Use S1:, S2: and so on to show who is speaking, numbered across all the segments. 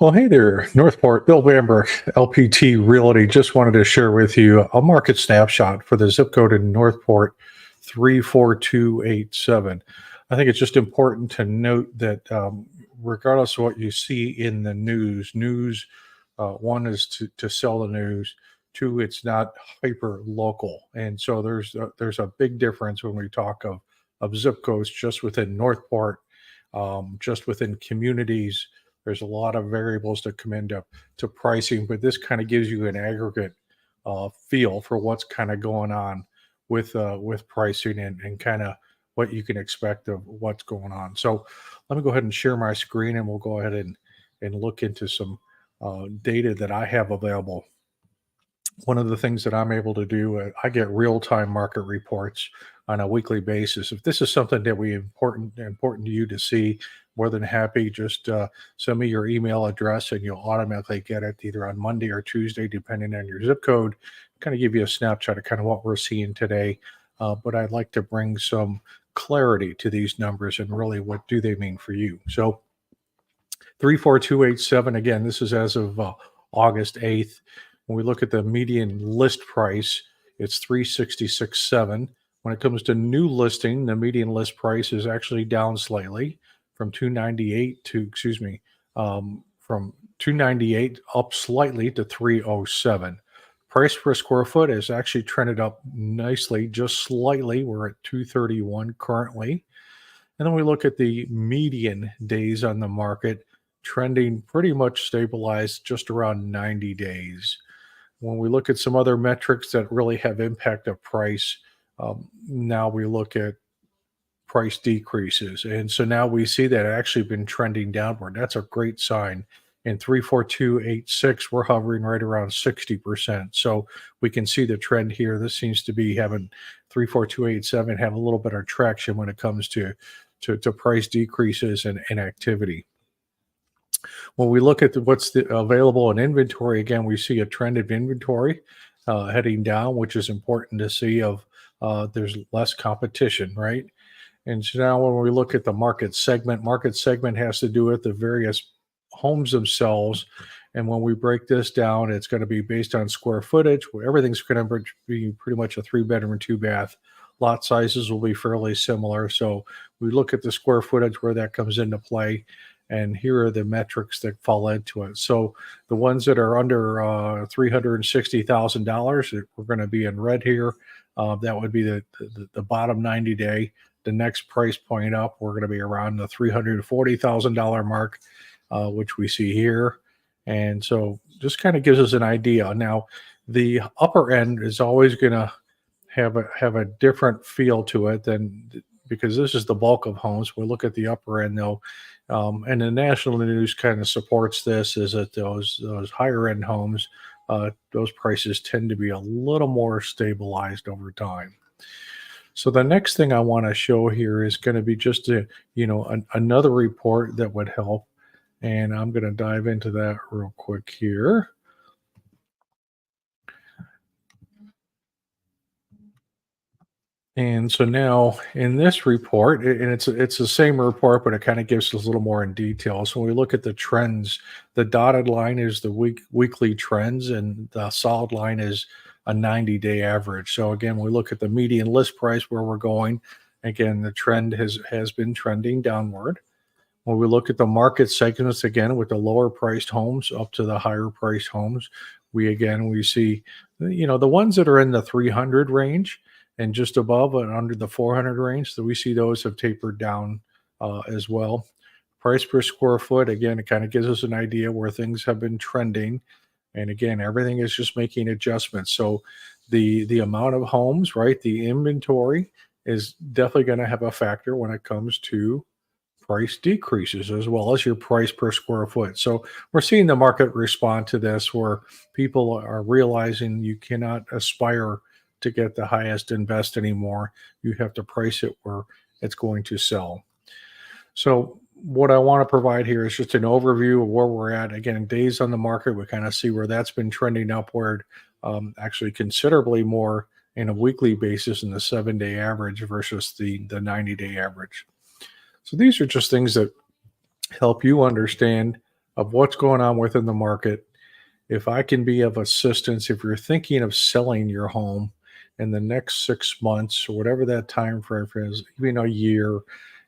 S1: Well, hey there, Northport, Bill Bamber, LPT Realty. Just wanted to share with you a market snapshot for the zip code in Northport, 34287. I think it's just important to note that regardless of what you see in the news, one is to sell the news. Two, it's not hyper local, and so there's a big difference when we talk of zip codes just within Northport, just within communities. There's a lot of variables that come into pricing, but this kind of gives you an aggregate feel for what's kind of going on with pricing and kind of what you can expect of what's going on. So let me go ahead and share my screen, and we'll go ahead and look into some data that I have available. One of the things that I'm able to do, I get real-time market reports on a weekly basis. If this is something that important to you to see, more than happy, just send me your email address and you'll automatically get it either on Monday or Tuesday, depending on your zip code. Kind of give you a snapshot of kind of what we're seeing today. But I'd like to bring some clarity to these numbers and really what do they mean for you. So 34287, again, this is as of August 8th. When we look at the median list price, it's 366.7. When it comes to new listing, the median list price is actually down slightly from 298 to, from 298 up slightly to 307. Price per square foot has actually trended up nicely, just slightly. We're at 231 currently. And then we look at the median days on the market, trending pretty much stabilized just around 90 days. When we look at some other metrics that really have impact of price, now we look at price decreases. And so now we see that actually been trending downward. That's a great sign. In 34286, we're hovering right around 60%. So we can see the trend here. This seems to be having 34287 have a little bit of traction when it comes to price decreases and activity. When we look at what's available in inventory, again, we see a trend of inventory heading down, which is important to see there's less competition, right? And so now when we look at the market segment has to do with the various homes themselves. And when we break this down, it's going to be based on square footage. Everything's going to be pretty much a 3-bedroom, 2-bath. Lot sizes will be fairly similar. So we look at the square footage where that comes into play. And here are the metrics that fall into it. So the ones that are under $360,000, we're going to be in red here. That would be the bottom 90 day. The next price point up, we're going to be around the $340,000 mark, which we see here. And so just kind of gives us an idea. Now, the upper end is always going to have a different feel to it because this is the bulk of homes. We look at the upper end though. And the national news kind of supports this, is that those higher end homes, those prices tend to be a little more stabilized over time. So the next thing I want to show here is going to be just another report that would help. And I'm going to dive into that real quick here. And so now in this report, and it's the same report, but it kind of gives us a little more in detail. So when we look at the trends, the dotted line is the weekly trends, and the solid line is a 90-day average. So again, we look at the median list price where we're going. Again, the trend has been trending downward. When we look at the market segments, again, with the lower priced homes up to the higher priced homes, we see, the ones that are in the 300 range and just above and under the 400 range. So we see those have tapered down as well. Price per square foot, again, it kind of gives us an idea where things have been trending. And again, everything is just making adjustments. So the amount of homes, right, the inventory is definitely going to have a factor when it comes to price decreases as well as your price per square foot. So we're seeing the market respond to this, where people are realizing you cannot aspire to get the highest and best anymore. You have to price it where it's going to sell. So what I want to provide here is just an overview of where we're at. Again, days on the market, we kind of see where that's been trending upward, actually considerably more in a weekly basis in the 7-day average versus the 90-day average. So these are just things that help you understand of what's going on within the market. If I can be of assistance, if you're thinking of selling your home in the next 6 months or whatever that time frame is, even a year,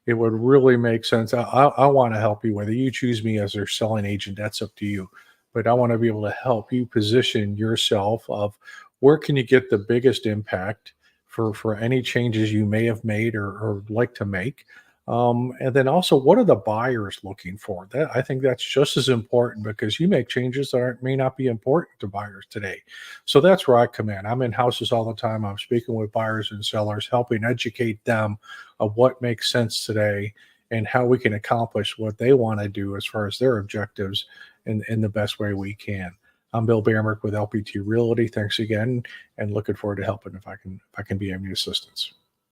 S1: it would really make sense. I want to help you. Whether you choose me as your selling agent, that's up to you. But I want to be able to help you position yourself of where can you get the biggest impact for any changes you may have made or like to make. And then also, what are the buyers looking for? That I think that's just as important because you make changes that may not be important to buyers today. So that's where I come in. I'm in houses all the time. I'm speaking with buyers and sellers, helping educate them of what makes sense today and how we can accomplish what they want to do as far as their objectives in the best way we can. I'm Bill Bamrick with LPT Realty. Thanks again, and looking forward to helping if I can be of any assistance.